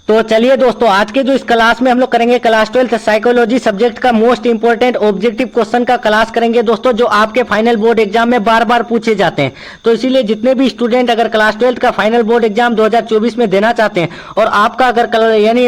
तो चलिए दोस्तों, आज के जो इस क्लास में हम लोग करेंगे क्लास 12 साइकोलॉजी सब्जेक्ट का मोस्ट इंपोर्टेंट ऑब्जेक्टिव क्वेश्चन का क्लास करेंगे दोस्तों, जो आपके फाइनल बोर्ड एग्जाम में बार बार पूछे जाते हैं। तो इसीलिए जितने भी स्टूडेंट अगर क्लास 12 का फाइनल बोर्ड एग्जाम 2024 में देना चाहते हैं और आपका अगर यानी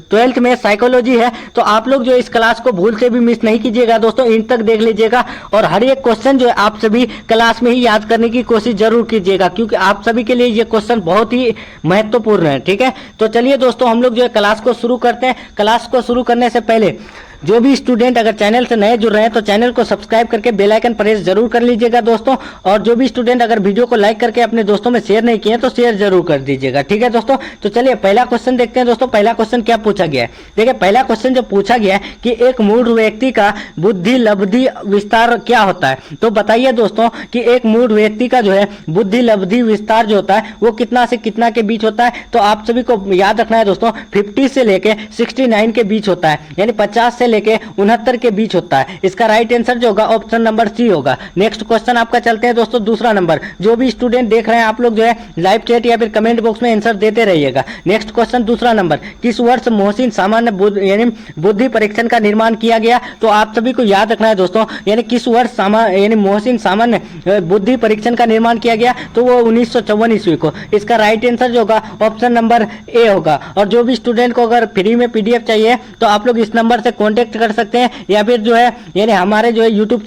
12th में साइकोलॉजी है, तो आप लोग जो इस क्लास को भूल से भी मिस नहीं कीजिएगा दोस्तों, इन तक देख लीजिएगा और हर एक क्वेश्चन जो है आप सभी क्लास में ही याद करने की कोशिश जरूर कीजिएगा, क्योंकि आप सभी के लिए ये क्वेश्चन बहुत ही महत्वपूर्ण है। ठीक है, तो चलिए दोस्तों, हम लोग जो है क्लास को शुरू करते हैं। क्लास को शुरू करने से पहले जो भी स्टूडेंट अगर चैनल से नए जुड़ रहे हैं तो चैनल को सब्सक्राइब करके बेल आइकन प्रेस जरूर कर लीजिएगा दोस्तों, और जो भी स्टूडेंट अगर वीडियो को लाइक करके अपने दोस्तों में शेयर नहीं किए तो शेयर जरूर कर दीजिएगा। ठीक है दोस्तों, तो चलिए पहला क्वेश्चन देखते हैं दोस्तों। पहला क्वेश्चन क्या पूछा गया है, देखिए पहला क्वेश्चन जो पूछा गया है कि एक मूल व्यक्ति का बुद्धि लब्धि विस्तार क्या होता है। तो बताइए दोस्तों कि एक मूल व्यक्ति का जो है बुद्धि लब्धि विस्तार जो होता है वो कितना से कितना के बीच होता है। तो आप सभी को याद रखना है दोस्तों, 50 से लेके 69 के बीच होता है, यानी 50 से लेके 69 के बीच होता है। इसका राइट आंसर जो होगा ऑप्शन नंबर सी होगा। नेक्स्ट क्वेश्चन आपका चलते हैं दोस्तों, दूसरा नंबर। जो भी स्टूडेंट देख रहे हैं आप लोग जो है लाइव चैट या फिर कमेंट बॉक्स में आंसर देते रहिएगा। नेक्स्ट क्वेश्चन दूसरा नंबर, किस वर्ष मोहसिन सामान्य यानी बुद्धि परीक्षण का निर्माण किया गया। तो आप सभी को याद रखना है दोस्तों, यानी किस वर्ष यानी मोहसिन सामान्य बुद्धि परीक्षण का निर्माण किया गया, तो वो 1954 ईस्वी को। इसका राइट आंसर जो होगा ऑप्शन नंबर ए होगा। और जो भी स्टूडेंट को अगर फ्री में पीडीएफ चाहिए तो आप लोग इस नंबर से कॉन्टेक्ट कर सकते हैं, या फिर जो है यानी हमारे जो है यूट्यूब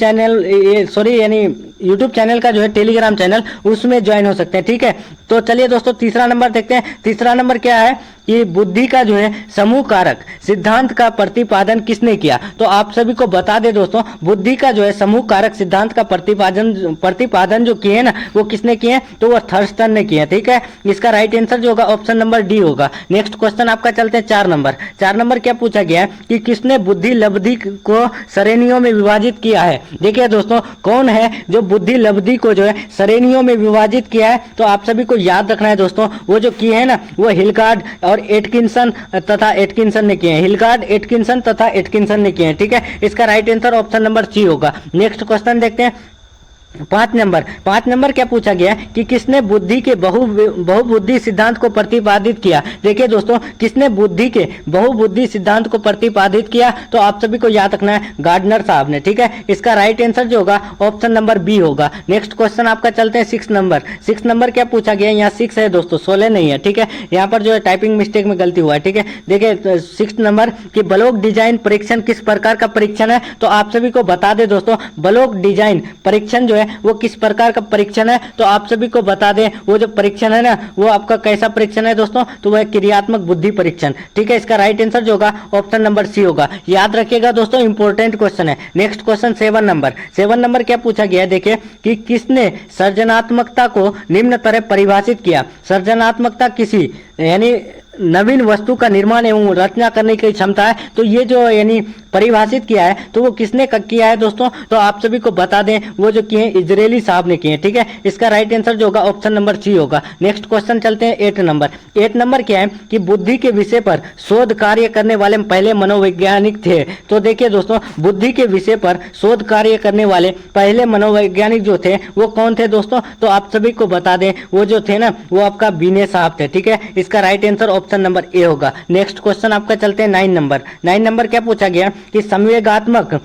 चैनल का जो है टेलीग्राम चैनल, उसमें ज्वाइन हो सकते हैं। ठीक है, तो चलिए दोस्तों तीसरा नंबर देखते हैं। तीसरा नंबर क्या है कि बुद्धि का जो है समूह कारक सिद्धांत का प्रतिपादन किसने किया। तो आप सभी को बता दें दोस्तों, बुद्धि का जो है समूह कारक सिद्धांत का प्रतिपादन जो किए ना वो किसने किए, तो वो थर्स्टन ने किए। ठीक है, इसका राइट आंसर जो होगा ऑप्शन नंबर डी होगा। नेक्स्ट क्वेश्चन आपका चलते हैं 4 नंबर। 4 नंबर क्या पूछा गया है कि किसने बुद्धि लब्धि को श्रेणियों में विभाजित किया है। देखिए दोस्तों, कौन है जो बुद्धि लब्धि को जो है श्रेणियों में विभाजित किया है। तो आप सभी को याद रखना है दोस्तों, वो जो किए हैं ना वो हिलगार्ड और एटकिंसन तथा एटकिंसन ने किए हैं। हिलगार्ड, एटकिंसन तथा एटकिंसन ने किए हैं। ठीक है, इसका right answer option number C होगा। नेक्स्ट क्वेश्चन देखते हैं 5 नंबर। 5 नंबर क्या पूछा गया कि किसने बुद्धि के बहुबुद्धि सिद्धांत को प्रतिपादित किया। देखिए दोस्तों, किसने बुद्धि के बहुबुद्धि सिद्धांत को प्रतिपादित किया, तो आप सभी को याद रखना है गार्डनर साहब ने। ठीक है, इसका राइट आंसर जो होगा ऑप्शन नंबर बी होगा। नेक्स्ट क्वेश्चन आपका चलते हैं 6 नंबर। 6 नंबर क्या पूछा गया, यहाँ 6 है दोस्तों, 16 नहीं है। ठीक है, यहाँ पर जो है टाइपिंग मिस्टेक में गलती हुआ है। ठीक है, देखिए 6 नंबर की ब्लॉक डिजाइन परीक्षण किस प्रकार का परीक्षण है। तो आप सभी को बता दें दोस्तों, ब्लॉक डिजाइन परीक्षण जो है वो किस प्रकार का परीक्षण है। तो आप सभी को बता दें, वो जो परीक्षण है ना वो आपका कैसा परीक्षण है दोस्तों, तो वह क्रियात्मक बुद्धि परीक्षण। ठीक है, इसका राइट आंसर जो होगा ऑप्शन नंबर सी होगा। याद रखिएगा दोस्तों, इंपॉर्टेंट क्वेश्चन है। Next question 7 number. 7 नंबर क्या पूछा गया है, देखिए कि किसने सृजनात्मकता को निम्न तरह परिभाषित किया। सृजनात्मकता किसी यानी नवीन वस्तु का निर्माण एवं रचना करने की क्षमता है। तो ये जो यानी परिभाषित किया है तो वो किसने किया है दोस्तों, तो आप सभी को बता दें वो जो किए इजरायली साहब ने किए। ठीक है, इसका राइट आंसर जो होगा ऑप्शन नंबर सी होगा। नेक्स्ट क्वेश्चन चलते हैं 8 नंबर। 8 नंबर क्या है कि बुद्धि के विषय पर शोध कार्य करने वाले पहले मनोवैज्ञानिक थे। तो देखिए दोस्तों, बुद्धि के विषय पर शोध कार्य करने वाले पहले मनोवैज्ञानिक जो थे वो कौन थे दोस्तों, तो आप सभी को बता दें वो जो थे ना वो आपका बीने साहब थे। ठीक है, इसका right answer option number A होगा। नेक्स्ट क्वेश्चन आपका चलते हैं 9 नंबर। 9 नंबर क्या पूछा गया कि संवेगात्मक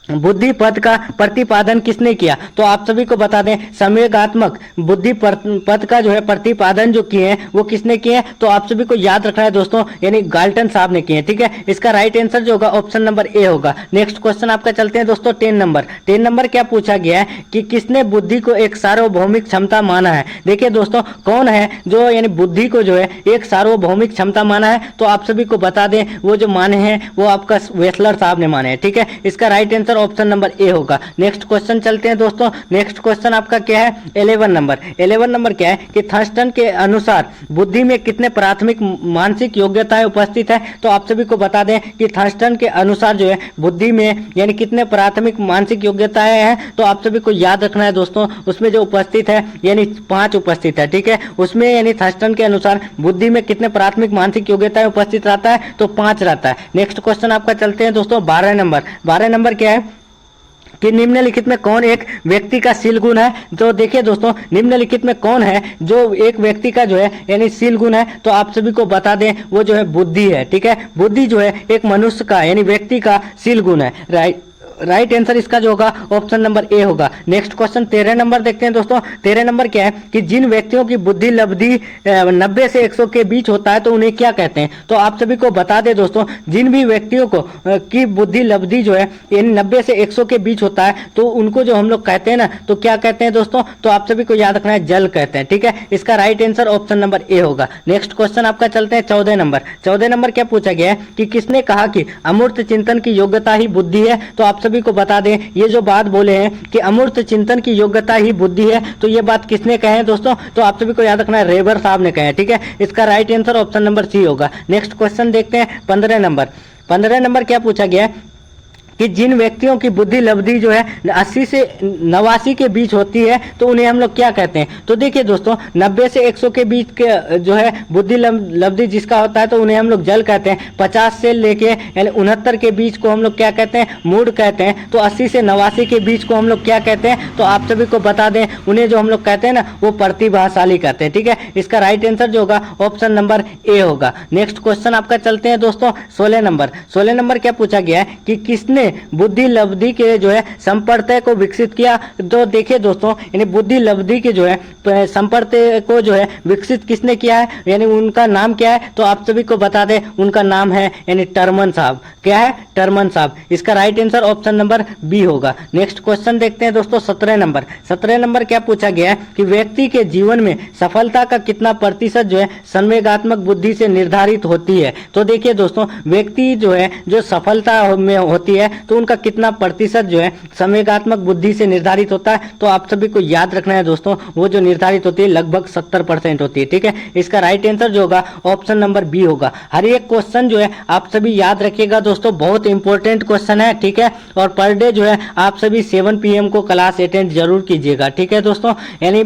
बुद्धि पद का प्रतिपादन किसने किया। तो आप सभी को बता दें, संवेगात्मक बुद्धि पद का जो है प्रतिपादन जो किए हैं वो किसने किए हैं। तो आप सभी को याद रखना है दोस्तों, यानी गाल्टन साहब ने किए हैं। ठीक है, इसका राइट आंसर जो होगा ऑप्शन नंबर ए होगा। नेक्स्ट क्वेश्चन आपका चलते हैं दोस्तों 10 नंबर। 10 नंबर क्या पूछा गया है कि किसने बुद्धि को एक सार्वभौमिक क्षमता माना है। देखिए दोस्तों, कौन है जो यानी बुद्धि को जो है एक सार्वभौमिक क्षमता माना है। तो आप सभी को बता दें वो जो माने हैं वो आपका वेस्लर साहब ने माने हैं। ठीक है, इसका right answer option number A होगा। नेक्स्ट क्वेश्चन चलते हैं दोस्तों। नेक्स्ट क्वेश्चन आपका क्या है 11 नंबर। 11 नंबर क्या है कि थर्स्टन के अनुसार बुद्धि में कितने प्राथमिक मानसिक योग्यताएं उपस्थित है। तो आप सभी को बता दें कि थर्स्टन के अनुसार जो है बुद्धि में यानी कितने प्राथमिक मानसिक योग्यताएं हैं। तो आप सभी को याद रखना है दोस्तों, उसमें जो उपस्थित है यानी 5 उपस्थित है। ठीक है, उसमें यानी थर्स्टन के अनुसार बुद्धि में कितने प्राथमिक मानसिक योग्यताएं उपस्थित रहता है, तो 5 रहता है। नेक्स्ट क्वेश्चन आपका चलते हैं दोस्तों 12 नंबर। 12 नंबर क्या है कि निम्नलिखित में कौन एक व्यक्ति का शील गुण है। तो देखिए दोस्तों, निम्नलिखित में कौन है जो एक व्यक्ति का जो है यानी शील गुण है, तो आप सभी को बता दें वो जो है बुद्धि है। ठीक है, बुद्धि जो है एक मनुष्य का यानी व्यक्ति का शील गुण है। राइट आंसर इसका जो होगा ऑप्शन नंबर ए होगा। नेक्स्ट क्वेश्चन 13 नंबर देखते हैं दोस्तों। 13 नंबर क्या है कि जिन व्यक्तियों की बुद्धि लब्धि 90 से 100 के बीच होता है तो उन्हें क्या कहते हैं। तो आप सभी को बता दें दोस्तों, जिन भी व्यक्तियों को की बुद्धि लब्धि जो है यानी 90 से 100 के बीच होता है तो उनको जो हम लोग कहते हैं ना, तो क्या कहते हैं दोस्तों, तो आप सभी को याद रखना है जल कहते हैं। ठीक है, इसका right answer option number A होगा। नेक्स्ट क्वेश्चन आपका चलते हैं 14 नंबर। 14 नंबर क्या पूछा गया है कि किसने कहा कि अमूर्त चिंतन की योग्यता ही बुद्धि है। तो आप सभी को बता दें, ये जो बात बोले हैं कि अमूर्त चिंतन की योग्यता ही बुद्धि है, तो ये बात किसने कहे हैं दोस्तों, तो आप सभी को याद रखना है रेबर साहब ने कहे हैं। ठीक है, इसका right answer option number C होगा। नेक्स्ट क्वेश्चन देखते हैं 15 नंबर। 15 नंबर क्या पूछा गया है कि जिन व्यक्तियों की बुद्धि लब्धि जो है 80 से 89 के बीच होती है तो उन्हें हम लोग क्या कहते हैं। तो देखिए दोस्तों, 90 से 100 के बीच के जो है बुद्धि लब्धि जिसका होता है तो उन्हें हम लोग जल कहते हैं। 50 से लेके यानी 69 के बीच को हम लोग क्या कहते हैं, मूड कहते हैं। तो 80 से 89 के बीच को हम लोग क्या कहते हैं, तो आप सभी को बता दें उन्हें जो हम लोग कहते हैं ना वो प्रतिभाशाली कहते हैं। ठीक है, इसका राइट आंसर जो होगा ऑप्शन नंबर ए होगा। नेक्स्ट क्वेश्चन आपका चलते हैं दोस्तों 16 नंबर। 16 नंबर क्या पूछा गया है कि किसने बुद्धि लब्धि के जो है संप्रत्यय को विकसित किया। तो देखिए दोस्तों, यानी बुद्धि लब्धि के जो है संप्रत्यय को जो है विकसित किसने किया है, यानी उनका नाम क्या है, तो आप सभी को बता दें उनका नाम है यानी टर्मन साहब। क्या है, टर्मन साहब। इसका right answer option number B होगा। नेक्स्ट क्वेश्चन देखते हैं दोस्तों 17 नंबर। 17 नंबर क्या पूछा गया है कि व्यक्ति के जीवन में सफलता का कितना प्रतिशत जो है संवेगात्मक बुद्धि से निर्धारित होती है। तो देखिए दोस्तों, व्यक्ति जो है जो सफलता में होती है तो उनका कितना प्रतिशत जो है संवेगात्मक बुद्धि से निर्धारित होता है। तो आप सभी को याद रखना है दोस्तों, वो जो निर्धारित होती है लगभग 70% होती है। ठीक है, इसका राइट आंसर जो होगा ऑप्शन नंबर बी होगा। हर एक क्वेश्चन जो है आप सभी याद रखिएगा दोस्तों, बहुत इंपॉर्टेंट क्वेश्चन है। ठीक है, और पर डे जो है आप सभी 7 PM को क्लास अटेंड जरूर कीजिएगा। ठीक है दोस्तों, यानी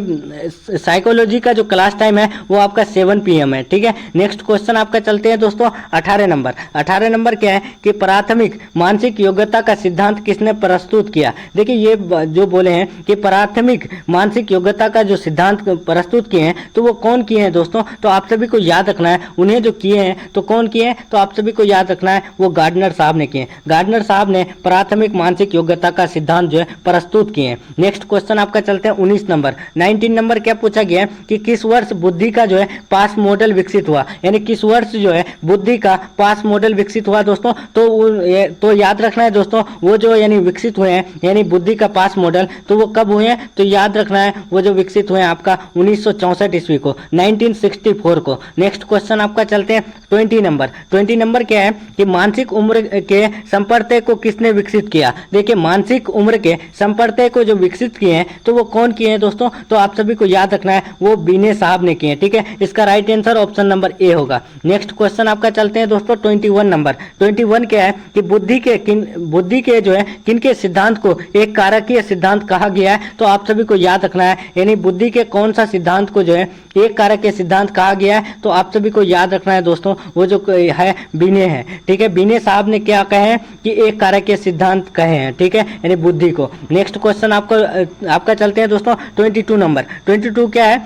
साइकोलॉजी का जो क्लास टाइम है वो आपका 7 PM है। ठीक है, नेक्स्ट क्वेश्चन आपका चलते हैं दोस्तों 18 नंबर। 18 नंबर क्या है कि प्राथमिक मानसिक योग्यता का सिद्धांत किसने प्रस्तुत किया। देखिए, ये जो बोले हैं कि प्राथमिक मानसिक योग्यता का जो सिद्धांत प्रस्तुत किए हैं तो वो कौन किए हैं दोस्तों, तो आप सभी को याद रखना है उन्हें जो किए हैं तो कौन किए हैं, तो आप सभी को याद रखना है वो गार्डनर साहब ने किए। गार्डनर साहब ने प्राथमिक मानसिक योग्यता का सिद्धांत जो है प्रस्तुत किए हैं। नेक्स्ट क्वेश्चन आपका चलते हैं 19 नंबर। 19 नंबर क्या पूछा गया है कि किस वर्ष बुद्धि का जो है पास मॉडल विकसित हुआ, यानी किस वर्ष जो है बुद्धि का पास मॉडल विकसित हुआ दोस्तों। तो याद रखना है दोस्तों, वो जो यानी विकसित हुए हैं यानी बुद्धि का पास मॉडल, तो वो कब हुए हैं, तो याद रखना है वो जो विकसित हुए हैं आपका 1964 ईस्वी को, 1964 को। नेक्स्ट क्वेश्चन आपका चलते हैं 20 नंबर। 20 नंबर क्या है कि मानसिक उम्र के संप्रत्यय को किसने विकसित किया। देखिए, मानसिक उम्र के संप्रत्यय को जो विकसित किए हैं तो वो कौन किए हैं दोस्तों, तो आप सभी को याद रखना है वो बीने साहब ने किए हैं। ठीक है, इसका right answer option number A होगा। नेक्स्ट क्वेश्चन आपका चलते हैं दोस्तों 21 नंबर। 21 क्या है कि बुद्धि के जो है किनके सिद्धांत को एक कारकीय सिद्धांत कहा गया है। तो आप सभी को याद रखना है यानी बुद्धि के कौन सा सिद्धांत को जो है एक कारकीय सिद्धांत कहा गया है। तो आप सभी को याद रखना है दोस्तों, वो जो है बीने है। ठीक है, बीने साहब ने क्या कहे हैं कि एक कारकीय सिद्धांत कहे हैं। ठीक है, यानी बुद्धि को। नेक्स्ट क्वेश्चन आपका चलते हैं दोस्तों 22 नंबर। 22 क्या है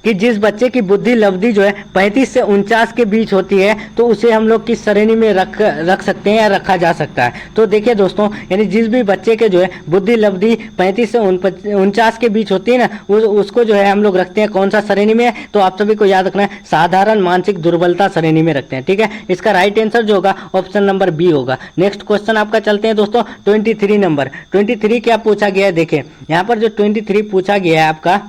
कि जिस बच्चे की बुद्धि लब्धि जो है 35 से 49 के बीच होती है तो उसे हम लोग किस श्रेणी में रख सकते हैं या रखा जा सकता है। तो देखिए दोस्तों, यानी जिस भी बच्चे के जो है बुद्धि लब्धि 35 से 49 के बीच होती है ना, उसको जो है हम लोग रखते हैं कौन सा श्रेणी में, तो आप सभी को याद रखना है साधारण मानसिक दुर्बलता श्रेणी में रखते हैं। ठीक है, इसका राइट आंसर जो होगा ऑप्शन नंबर बी होगा। नेक्स्ट क्वेश्चन आपका चलते हैं दोस्तों 23 नंबर। 23 क्या पूछा गया है, देखिए यहाँ पर जो 23 पूछा गया है आपका,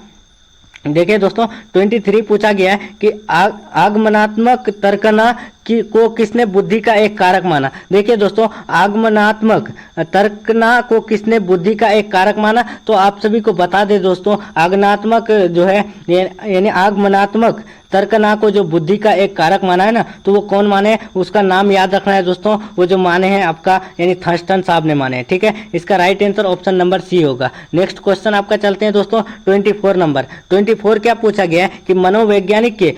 देखिए दोस्तों 23 पूछा गया है कि आगमनात्मक तर्कना को किसने बुद्धि का एक कारक माना। देखिए दोस्तों, आगमनात्मक तर्कना को किसने बुद्धि का एक कारक माना, तो आप सभी को बता दें दोस्तों, आगमनात्मक जो है यानी आगमनात्मक तर्कना को जो बुद्धि का एक कारक माना है ना, तो वो कौन माने, उसका नाम याद रखना है दोस्तों। वो जो माने हैं आपका यानी थर्स्टन साहब ने माने हैं। ठीक है, इसका right answer option number C होगा। नेक्स्ट क्वेश्चन आपका चलते हैं दोस्तों 24 नंबर। 24 क्या पूछा गया है कि मनोवैज्ञानिक के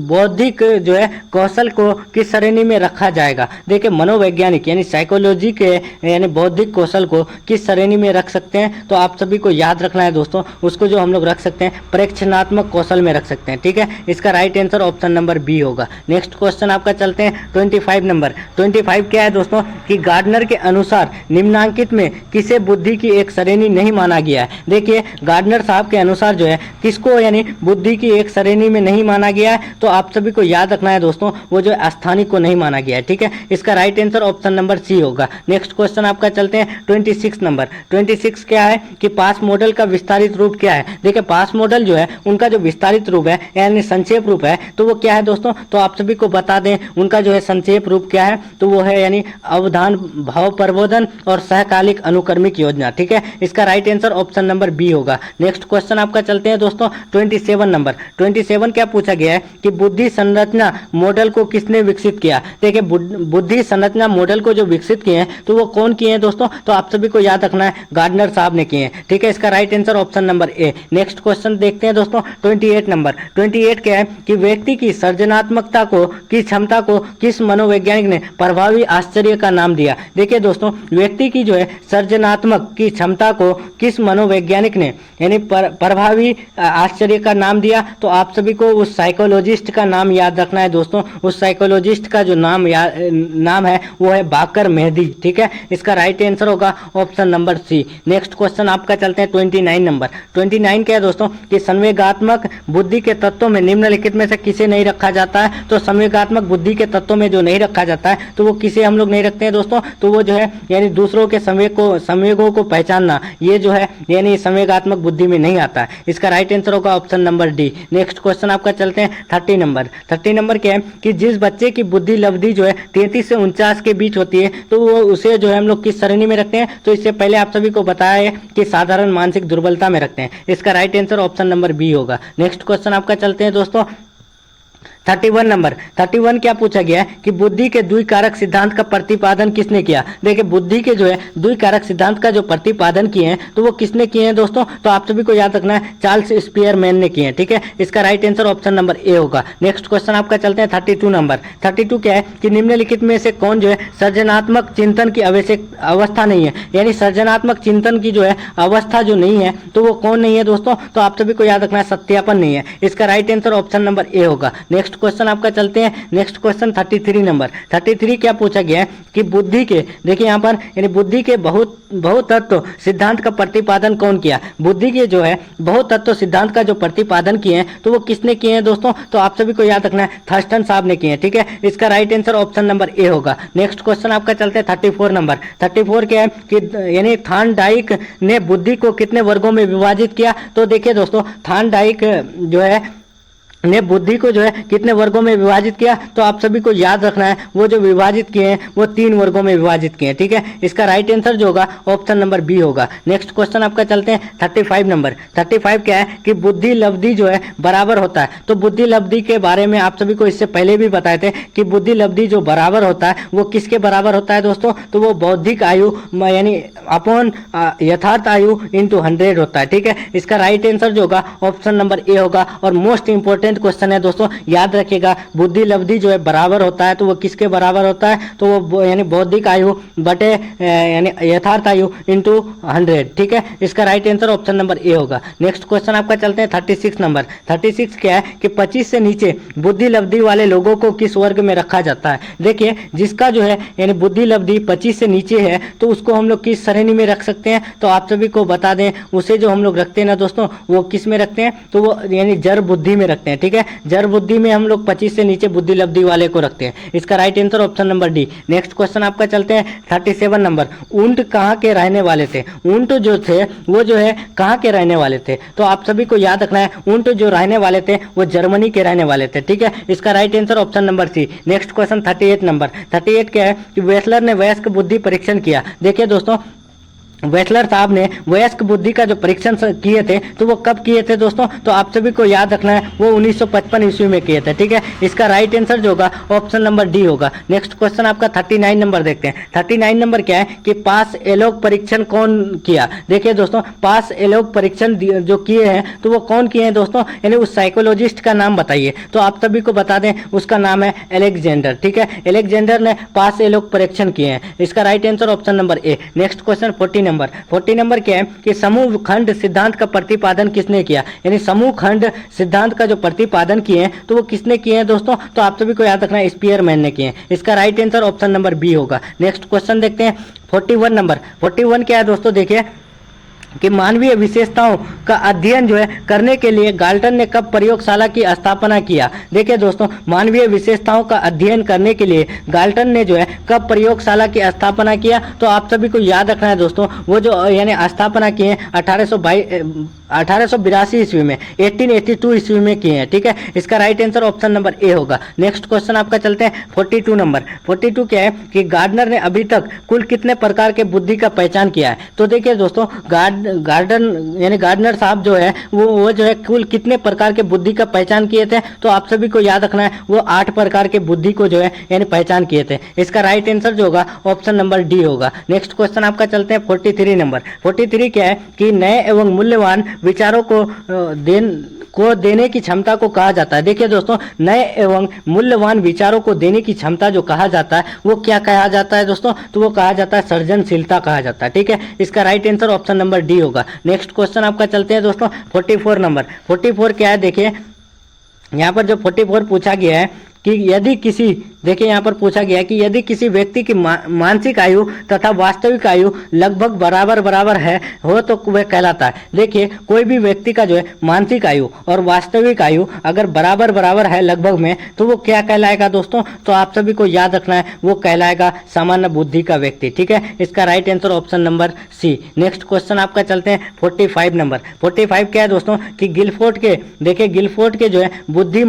बौद्धिक जो है कौशल को किस श्रेणी में रखा जाएगा? देखिए मनोवैज्ञानिक यानी साइकोलॉजी के यानी बौद्धिक कौशल को किस श्रेणी में रख सकते हैं? तो आप सभी को याद रखना है दोस्तों, उसको जो हम लोग रख सकते हैं प्रेक्षणात्मक कौशल में रख सकते हैं। ठीक है, इसका right answer option number B होगा। नेक्स्ट क्वेश्चन आपका चलते हैं 25 नंबर। 25 क्या है दोस्तों कि गार्डनर के अनुसार निम्नांकित में किसे बुद्धि की एक श्रेणी नहीं माना गया है? देखिए गार्डनर साहब के अनुसार जो है किसको यानी बुद्धि की एक श्रेणी में नहीं माना गया है? तो आप सभी को याद रखना है दोस्तों, वो जो स्थानिक को नहीं माना गया है। ठीक है, इसका right answer option number C होगा। नेक्स्ट क्वेश्चन आपका चलते हैं 26 नंबर। 26 क्या है कि पास मॉडल का विस्तारित रूप क्या है? देखिए पास मॉडल जो है उनका जो विस्तारित रूप है यानी संक्षेप रूप है तो वो क्या है दोस्तों? तो आप सभी को बता दें उनका जो है संक्षेप रूप क्या है, तो वो है यानी अवधान, भाव प्रबोधन और सहकालिक अनुक्रमिक योजना। ठीक है, इसका right answer option number B होगा। नेक्स्ट क्वेश्चन आपका चलते हैं दोस्तों 27 नंबर। 27 क्या पूछा गया है कि बुद्धि संरचना मॉडल को किसने विकसित किया? देखिए बुद्धि संरचना मॉडल को जो विकसित किए हैं तो वो कौन किए हैं दोस्तों? तो आप सभी को याद रखना है गार्डनर साहब ने किए हैं। ठीक है, इसका राइट आंसर ऑप्शन नंबर ए। नेक्स्ट क्वेश्चन देखते हैं दोस्तों 28 नंबर। 28 क्या है कि व्यक्ति की सृजनात्मकता को की क्षमता को किस मनोवैज्ञानिक ने प्रभावी आश्चर्य का नाम दिया? देखिए दोस्तों व्यक्ति की जो है सृजनात्मक की क्षमता को किस मनोवैज्ञानिक ने यानी प्रभावी आश्चर्य का नाम दिया? तो आप सभी को उस साइकोलॉजिस्ट का नाम याद रखना है दोस्तों। उस साइकोलॉजिस्ट का जो नाम है वो है बाकर मेहदी। ठीक है, इसका राइट आंसर होगा option number C. Next question आपका चलते हैं 29 नंबर। 29 क्या है दोस्तों कि संवेगात्मक बुद्धि के तत्वों में निम्नलिखित में से किसे नहीं रखा जाता है? तो संवेगात्मक बुद्धि के तत्वों में जो नहीं रखा जाता है तो वो किसे हम लोग नहीं रखते हैं दोस्तों? तो वो जो है यानी दूसरों के संवेगों को पहचानना, ये जो है यानी संवेगात्मक बुद्धि में नहीं आता है। इसका राइट आंसर होगा option number D. Next question आपका चलते हैं 30 नंबर। 30 नंबर क्या है कि जिस बच्चे की बुद्धि लब्धि जो है 33 से 49 के बीच होती है तो वो उसे जो है हम लोग किस श्रेणी में रखते हैं? तो इससे पहले आप सभी को बताया है कि साधारण मानसिक दुर्बलता में रखते हैं। इसका right answer option number B होगा। नेक्स्ट क्वेश्चन आपका चलते हैं दोस्तों 31 नंबर। 31 क्या पूछा गया है कि बुद्धि के द्विकारक सिद्धांत का प्रतिपादन किसने किया? देखिए बुद्धि के जो है द्विकारक सिद्धांत का जो प्रतिपादन किए हैं तो वो किसने किए हैं दोस्तों? तो आप सभी को याद रखना है चार्ल्स स्पियरमैन ने किए हैं। ठीक है, इसका right answer option number A होगा। नेक्स्ट क्वेश्चन आपका चलते हैं 32 नंबर। 32 क्या है कि निम्नलिखित में से कौन जो है सृजनात्मक चिंतन की आवश्यक अवस्था नहीं है? यानी सृजनात्मक चिंतन की जो है अवस्था जो नहीं है तो वो कौन नहीं है दोस्तों? तो आप सभी को याद रखना है सत्यापन नहीं है। इसका right answer option number A होगा। नेक्स्ट क्वेश्चन आपका चलते हैं नेक्स्ट क्वेश्चन 33 नंबर। 33 क्या पूछा गया है कि बुद्धि के, देखिए यहाँ पर यानी बुद्धि के बहुतत्व सिद्धांत का प्रतिपादन कौन किया? बुद्धि के जो है बहुतत्व सिद्धांत का जो प्रतिपादन किए हैं तो वो किसने किए हैं दोस्तों? तो आप सभी को याद रखना है थर्स्टन साहब ने किए हैं। ठीक है, इसका right answer option number A होगा। नेक्स्ट क्वेश्चन आपका चलते हैं 34 नंबर। 34 क्या है कि यानी थॉर्नडाइक ने बुद्धि को कितने वर्गों में विभाजित किया? तो देखिए दोस्तों थॉर्नडाइक जो है ने बुद्धि को जो है कितने वर्गों में विभाजित किया? तो आप सभी को याद रखना है वो जो विभाजित किए हैं वो 3 वर्गों में विभाजित किए हैं। ठीक है, इसका राइट आंसर जो होगा ऑप्शन नंबर बी होगा। नेक्स्ट क्वेश्चन आपका चलते हैं 35 नंबर। 35 क्या है कि बुद्धि लब्धि जो है बराबर होता है। तो बुद्धि लब्धि के बारे में आप सभी को इससे पहले भी बताए थे कि बुद्धि लब्धि जो बराबर होता है वो किसके बराबर होता है दोस्तों? तो वो बौद्धिक आयु यानी अपॉन यथार्थ आयु इंटू 100 होता है। ठीक है, इसका राइट आंसर जो होगा ऑप्शन नंबर ए होगा। और मोस्ट इंपोर्टेंट क्वेश्चन है दोस्तों, याद रखिएगा बुद्धि लब्धि जो है बराबर होता है तो वो किसके बराबर होता है? तो वो यानी बौद्धिक आयु बटे यानी यथार्थ आयु इंटू 100। ठीक है, इसका right answer option number A होगा। नेक्स्ट क्वेश्चन आपका चलते हैं 36 नंबर। 36 क्या है कि 25 से नीचे बुद्धि लब्धि वाले लोगों को किस वर्ग में रखा जाता है? देखिए जिसका जो है यानी बुद्धि लब्धि 25 से नीचे है तो उसको हम लोग किस श्रेणी में रख सकते हैं? तो आप सभी को बता दें उसे जो हम लोग रखते हैं ना दोस्तों वो किस में रखते हैं? तो वो यानी जड़ बुद्धि में रखते हैं। ठीक है, जड़ बुद्धि में हम लोग 25 से नीचे बुद्धि लब्धि वाले को रखते हैं। इसका right answer option number D. Next question आपका चलते हैं 37 नंबर। ऊंट कहाँ के रहने वाले थे? ऊंट जो थे वो जो है कहाँ के रहने वाले थे? तो आप सभी को याद रखना है ऊंट जो रहने वाले थे वो जर्मनी के रहने वाले थे। ठीक है, इसका right answer option number C. Next question 38 number. 38 क्या है कि वेस्लर ने वयस्क बुद्धि परीक्षण किया। देखिए दोस्तों वेस्लर साहब ने वयस्क बुद्धि का जो परीक्षण किए थे तो वो कब किए थे दोस्तों? तो आप सभी को याद रखना है, वो 1955 ईस्वी में किए थे। ठीक है, इसका राइट आंसर जो होगा ऑप्शन नंबर डी होगा। नेक्स्ट क्वेश्चन आपका 39 नंबर देखते हैं। 39 नंबर क्या है कि पास एलोक परीक्षण कौन किया? देखिए दोस्तों, पास एलोक परीक्षण जो किए हैं तो वो कौन किए हैं दोस्तों? यानी उस साइकोलॉजिस्ट का नाम बताइए। तो आप सभी को बता दें, उसका नाम है एलेक्जेंडर। ठीक है, एलेक्जेंडर ने पास एलोक परीक्षण किए हैं। इसका राइट आंसर ऑप्शन नंबर ए। नेक्स्ट क्वेश्चन 40 नंबर क्या है कि समूह खंड सिद्धांत का प्रतिपादन किसने किया? यानी समूह खंड सिद्धांत का जो प्रतिपादन किए हैं तो वो किसने किए हैं दोस्तों? तो आप सभी को याद रखना है, स्पीयरमैन ने किए हैं। इसका right answer option number B होगा। नेक्स्ट क्वेश्चन देखते हैं 41 नंबर। 41 क्या है दोस्तों? देखिए कि मानवीय विशेषताओं का अध्ययन जो है करने के लिए गाल्टन ने कब प्रयोगशाला की स्थापना किया? देखिए दोस्तों, मानवीय विशेषताओं का अध्ययन करने के लिए गाल्टन ने जो है कब प्रयोगशाला की स्थापना किया? तो आप सभी को याद रखना है दोस्तों, वो जो यानी स्थापना की है 1882 ईस्वी में, 1882 ईस्वी में किए हैं। ठीक है, इसका right answer option number A होगा। नेक्स्ट क्वेश्चन आपका चलते हैं 42 नंबर। 42 क्या है कि गार्डनर ने अभी तक कुल कितने प्रकार के बुद्धि का पहचान किया है? तो देखिए दोस्तों, गार्डनर साहब जो है वो जो है कुल कितने प्रकार के बुद्धि का पहचान किए थे? तो आप सभी को याद रखना है, वो 8 प्रकार के बुद्धि को जो है यानी पहचान किए थे। इसका राइट आंसर जो होगा ऑप्शन नंबर डी होगा। नेक्स्ट क्वेश्चन आपका चलते हैं 43 नंबर। 43 क्या है कि नए एवं मूल्यवान विचारों को देने की क्षमता को कहा जाता है। देखिए दोस्तों, नए एवं मूल्यवान विचारों को देने की क्षमता जो कहा जाता है वो क्या कहा जाता है दोस्तों? तो वो कहा जाता है सृजनशीलता कहा जाता है। ठीक है, इसका right answer option number D होगा। नेक्स्ट क्वेश्चन आपका चलते हैं दोस्तों 44 नंबर। 44 क्या है? देखिए यहाँ पर जो 44 पूछा गया है कि यदि किसी, देखिए यहाँ पर पूछा गया है कि यदि किसी व्यक्ति की मानसिक आयु तथा वास्तविक आयु लगभग बराबर हो तो वह कहलाता है। देखिए, कोई भी व्यक्ति का जो है मानसिक आयु और वास्तविक आयु अगर बराबर है लगभग में, तो वो क्या कहलाएगा दोस्तों? तो आप सभी को याद रखना है, वो कहलाएगा सामान्य बुद्धि का व्यक्ति। ठीक है, इसका right answer option number C. Next question आपका चलते हैं 45 नंबर। 45 क्या है दोस्तों कि गिलफोर्ड के, देखिए गिलफोर्ड के जो है बुद्धि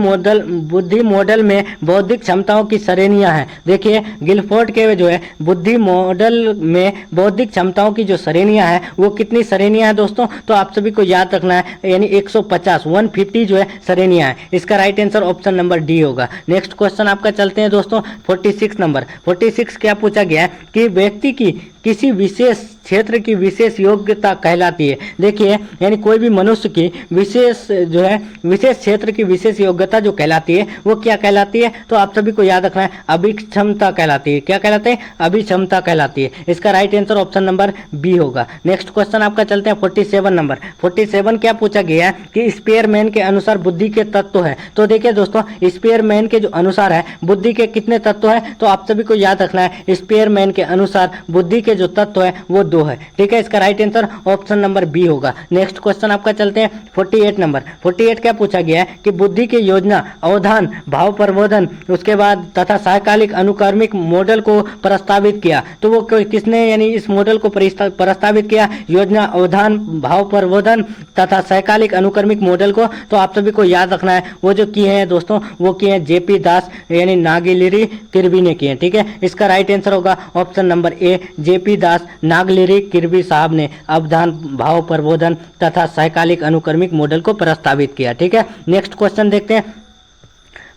मॉडल में बौद्धिक क्षमताओं की श्रेणियां हैं। देखिए गिलफोर्ड के जो है बुद्धि मॉडल में बौद्धिक क्षमताओं की जो श्रेणियां हैं वो कितनी श्रेणियां हैं दोस्तों? तो आप सभी को याद रखना है, यानी 150 जो है श्रेणियां हैं। इसका right answer option number D होगा। नेक्स्ट क्वेश्चन आपका चलते हैं दोस्तों 46 नंबर। 46 क्या पूछा गया है कि व्यक्ति की किसी विशेष क्षेत्र की विशेष योग्यता कहलाती है। देखिए, यानी कोई भी मनुष्य की विशेष जो है विशेष क्षेत्र की विशेष योग्यता जो कहलाती है वो क्या कहलाती है? तो आप सभी को याद रखना है, अभिक्षमता कहलाती है। क्या कहलाते हैं? अभिक्षमता कहलाती है। इसका right answer option number B होगा। नेक्स्ट क्वेश्चन आपका चलते हैं 47 नंबर। 47 क्या पूछा गया है कि स्पीयरमैन के अनुसार बुद्धि के तत्व है। तो देखिए दोस्तों, स्पीयरमैन के जो अनुसार है बुद्धि के कितने तत्व है? तो आप सभी को याद रखना है, स्पीयरमैन के अनुसार बुद्धि के जो तत्व है वो 2 है। ठीक है, इसका right answer option number B होगा। नेक्स्ट क्वेश्चन आपका चलते हैं 48 नंबर। 48 क्या पूछा गया है कि बुद्धि की योजना, अवधान, भाव प्रबोधन, उसके बाद तथा सहकालिक अनुक्रमिक मॉडल को प्रस्तावित किया। तो वो किसने यानी इस मॉडल को प्रस्तावित किया? योजना, अवधान, भाव प्रबोधन तथा सहकालिक अनुक्रमिक मॉडल को। तो आप सभी को याद रखना है, वो जो किए हैं दोस्तों वो किए हैं जेपी दास यानी नागिलिरी किर्बी ने किए। ठीक है, इसका राइट आंसर होगा option number A, JP Das नागलिरी किर्बी साहब ने अवधान, भाव प्रबोधन तथा सहकालिक अनुक्रमिक मॉडल को प्रस्तावित किया। ठीक है, नेक्स्ट क्वेश्चन देखते हैं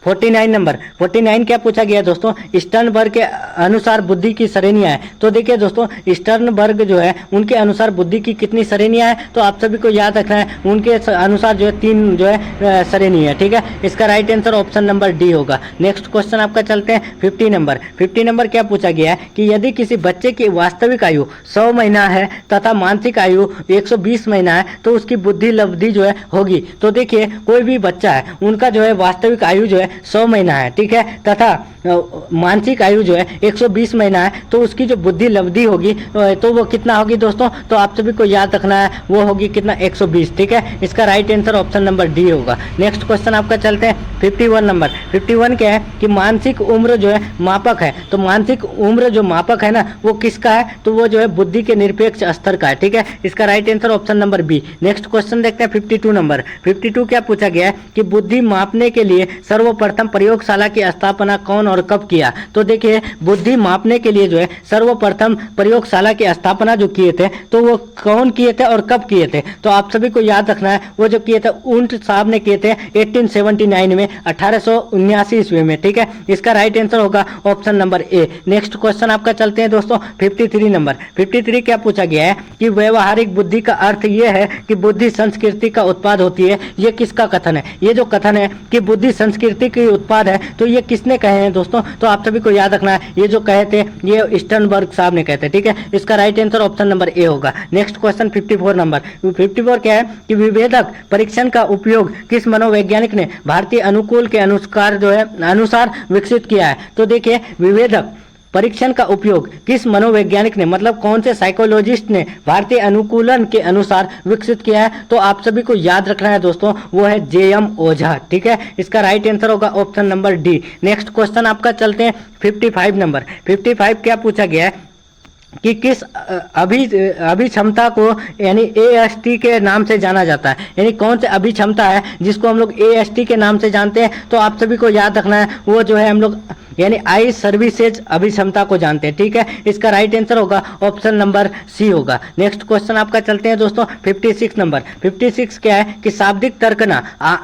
49 नंबर। 49 क्या पूछा गया दोस्तों? स्टर्नबर्ग के अनुसार बुद्धि की श्रेणियां हैं। तो देखिए दोस्तों, स्टर्नबर्ग जो है उनके अनुसार बुद्धि की कितनी श्रेणियां हैं? तो आप सभी को याद रखना है, उनके अनुसार जो है 3 जो है श्रेणी है। ठीक है, इसका right answer option number D होगा। नेक्स्ट क्वेश्चन आपका चलते हैं 50 नंबर। 50 नंबर क्या पूछा गया है कि यदि किसी बच्चे की वास्तविक आयु 100 महीना है तथा मानसिक आयु 120 महीना है तो उसकी बुद्धि लब्धि जो है होगी। तो देखिए, कोई भी बच्चा है उनका जो है वास्तविक आयु जो है 100 महीना है। ठीक है, तथा मानसिक आयु जो है 120 महीना है तो उसकी जो बुद्धि लब्धि होगी तो वो कितना होगी दोस्तों? तो आप सभी को याद रखना है, वो होगी कितना? 120। ठीक है, इसका right answer option number D होगा। नेक्स्ट क्वेश्चन आपका चलते हैं 51 नंबर। 51 क्या है कि मानसिक उम्र जो है मापक है। तो मानसिक उम्र जो मापक है ना वो किसका है? तो वो जो है बुद्धि के निरपेक्ष स्तर का है। ठीक है, इसका right answer option number B. Next question देखते हैं 52 नंबर। 52 क्या पूछा गया है कि बुद्धि मापने के लिए सर्वप्रथम सर्वप्रथम प्रयोगशाला की स्थापना कौन और कब किया? तो देखिए बुद्धि मापने के लिए जो है सर्वप्रथम प्रयोगशाला की स्थापना जो किए थे तो वो कौन किए थे और कब किए थे? तो आप सभी को याद रखना है, वो जो किए थे उंट साहब ने किए थे 1879 में, 1879 ईस्वी में। ठीक है, इसका राइट आंसर होगा ऑप्शन नंबर ए। नेक्स्ट क्वेश्चन आपका चलते हैं दोस्तों 53 नंबर। 53 क्या पूछा गया है कि व्यवहारिक बुद्धि का अर्थ ये है कि बुद्धि संस्कृति का उत्पाद होती है। ये किसका कथन है? ये जो कथन है कि बुद्धि संस्कृति की उत्पाद है, तो ये किसने कहे हैं दोस्तों? तो आप सभी को याद रखना है, ये जो कहे थे ये स्टर्नबर्ग साहब ने कहे थे। ठीक है, इसका right answer option number A होगा। Next question 54 number. 54 क्या है कि विभेदक परीक्षण का उपयोग किस मनोवैज्ञानिक ने भारतीय अनुकूल के अनुसार विकसित किया है? तो देखिए विभेदक परीक्षण का उपयोग किस मनोवैज्ञानिक ने, मतलब कौन से साइकोलॉजिस्ट ने भारतीय अनुकूलन के अनुसार विकसित किया है? तो आप सभी को याद रखना है दोस्तों, वो है जे.एम. ओझा। ठीक है, इसका राइट आंसर होगा option number D. Next question आपका चलते हैं 55 नंबर। 55 क्या पूछा गया है कि किस अभिक्षमता को यानी AST के नाम से जाना जाता है? यानी कौन से अभिक्षमता है जिसको हम लोग AST के नाम से जानते हैं? तो आप सभी को याद रखना है, वो जो है हम लोग यानी आई सर्विसेज अभिक्षमता को जानते हैं। ठीक है, इसका राइट आंसर होगा ऑप्शन नंबर सी होगा। नेक्स्ट क्वेश्चन आपका चलते हैं दोस्तों 56 नंबर। 56 क्या है कि शाब्दिक तर्कना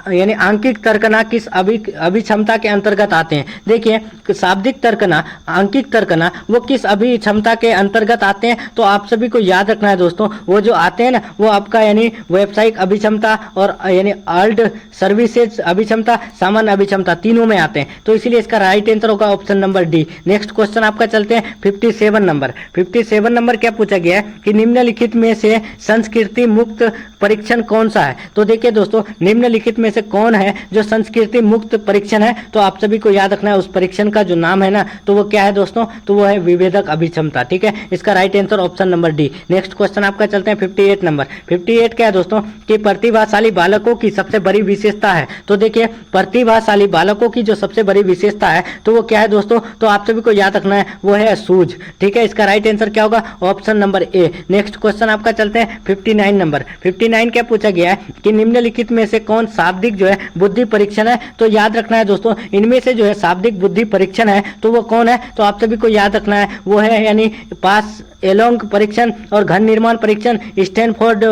यानी आंकिक तर्कना किस अभिक्षमता के अंतर्गत आते हैं? देखिए शाब्दिक तर्कना, आंकिक तर्कना वो किस अभिक्षमता के अंतर्गत आते हैं? तो आप सभी को याद रखना है दोस्तों, वो जो आते हैं ना वो आपका यानी व्यावसायिक अभिक्षमता और यानी आल्ट सर्विसेज अभिक्षमता, सामान्य अभिक्षमता, तीनों में आते हैं। तो इसीलिए इसका राइट आंसर होगा option number D. Next question आपका चलते हैं 57 नंबर। 57 नंबर क्या पूछा गया है कि निम्नलिखित में से संस्कृति मुक्त परीक्षण कौन सा है? तो देखिए दोस्तों निम्नलिखित में से कौन है जो संस्कृति मुक्त परीक्षण है? तो आप सभी को याद रखना है उस परीक्षण का जो नाम है ना, तो वो क्या है दोस्तों? तो वो है विभेदक अभिक्षमता। ठीक है, इसका right answer option number D. Next question आपका चलते हैं 58 नंबर। 58 क्या है दोस्तों कि प्रतिभाशाली बालकों की सबसे बड़ी विशेषता है? तो देखिए प्रतिभाशाली बालकों की जो सबसे बड़ी विशेषता है तो वो क्या है दोस्तों? तो आप सभी को याद रखना है वो है सूझ। ठीक है, इसका राइट आंसर क्या होगा? ऑप्शन नंबर ए। नेक्स्ट क्वेश्चन आपका चलते हैं 59 नंबर। 59 क्या पूछा गया है कि निम्नलिखित में से कौन शाब्दिक जो है बुद्धि परीक्षण है? तो याद रखना है दोस्तों इनमें से जो है शाब्दिक बुद्धि परीक्षण है तो वो कौन है? तो आप सभी को याद रखना है वो है यानी पास एलोंग परीक्षण और घन निर्माण परीक्षण, स्टैनफोर्ड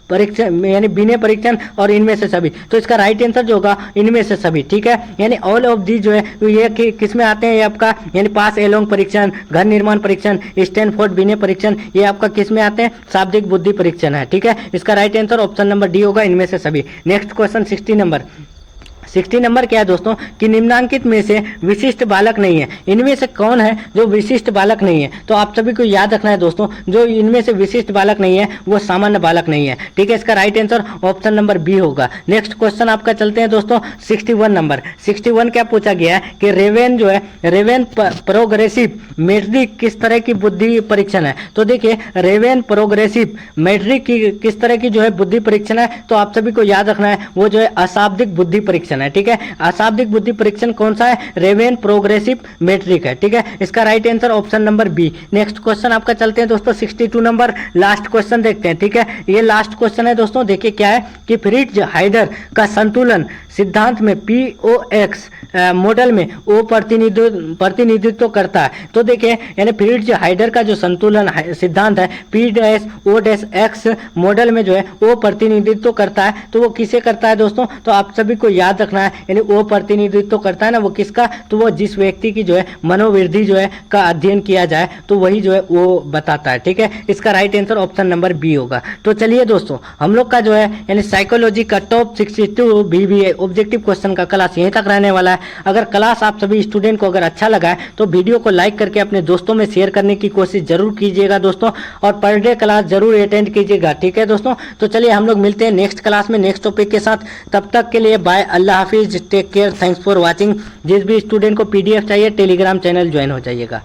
परीक्षण यानी बिने परीक्षण और इनमें से सभी। तो इसका राइट आंसर जो होगा इनमें से सभी। ठीक है, यानी ऑल ऑफ दी जो है ये किस में आते हैं? ये आपका यानी पास एलोंग परीक्षण, घन निर्माण परीक्षण, स्टैनफोर्ड बिने परीक्षण, ये आपका किस में आते हैं? शाब्दिक बुद्धि परीक्षण है। ठीक है, इसका right answer option number D होगा, इनमें से सभी। Next question 60 number. 60 नंबर क्या है दोस्तों कि निम्नांकित में से विशिष्ट बालक नहीं है। इनमें से कौन है जो विशिष्ट बालक नहीं है? तो आप सभी को याद रखना है दोस्तों जो इनमें से विशिष्ट बालक नहीं है वो सामान्य बालक नहीं है। ठीक है, इसका right answer option number B होगा। नेक्स्ट क्वेश्चन आपका चलते हैं दोस्तों 61 नंबर। 61 क्या पूछा गया है कि रेवेन जो है रेवेन प्रोग्रेसिव मेट्रिक किस तरह की बुद्धि परीक्षण है? तो देखिए रेवेन प्रोग्रेसिव मेट्रिक की किस तरह की जो है बुद्धि परीक्षण है? तो आप सभी को याद रखना है वो जो है अशाब्दिक बुद्धि परीक्षण है। ठीक है, अशाब्दिक बुद्धि परीक्षण कौन सा है? रेवेन प्रोग्रेसिव मेट्रिक है। ठीक है, इसका right answer option number B. Next question आपका चलते हैं दोस्तों 62 नंबर। लास्ट क्वेश्चन देखते हैं। ठीक है, ये लास्ट क्वेश्चन है दोस्तों। देखिए क्या है कि फ्रिट्ज हाइडर का संतुलन सिद्धांत में POX मॉडल में ओ प्रतिनिधित्व करता है। तो देखिए यानी फ्रिट्ज हाइडर का जो संतुलन सिद्धांत है P-O-X मॉडल में जो है ओ प्रतिनिधित्व करता है। तो वो किसे करता है दोस्तों? तो आप सभी को याद रखना है यानी ओ प्रतिनिधित्व करता है ना वो किसका? तो वो जिस व्यक्ति की जो है मनोवृद्धि जो है का अध्ययन किया जाए तो वही जो है वो बताता है। ठीक है, इसका right answer option number B होगा। तो चलिए दोस्तों हम लोग का जो है यानी साइकोलॉजी का टॉप 62 BBA ऑब्जेक्टिव क्वेश्चन का क्लास यहीं तक रहने वाला है। अगर क्लास आप सभी स्टूडेंट को अगर अच्छा लगा है तो वीडियो को लाइक करके अपने दोस्तों में शेयर करने की कोशिश जरूर कीजिएगा दोस्तों, और पर डे क्लास जरूर अटेंड कीजिएगा। ठीक है दोस्तों, तो चलिए हम लोग मिलते हैं नेक्स्ट क्लास में नेक्स्ट टॉपिक के साथ। तब तक के लिए बाय, अल्लाह हाफिज, take care, thanks for watching. जिस भी स्टूडेंट को PDF चाहिए टेलीग्राम चैनल ज्वाइन हो जाइएगा।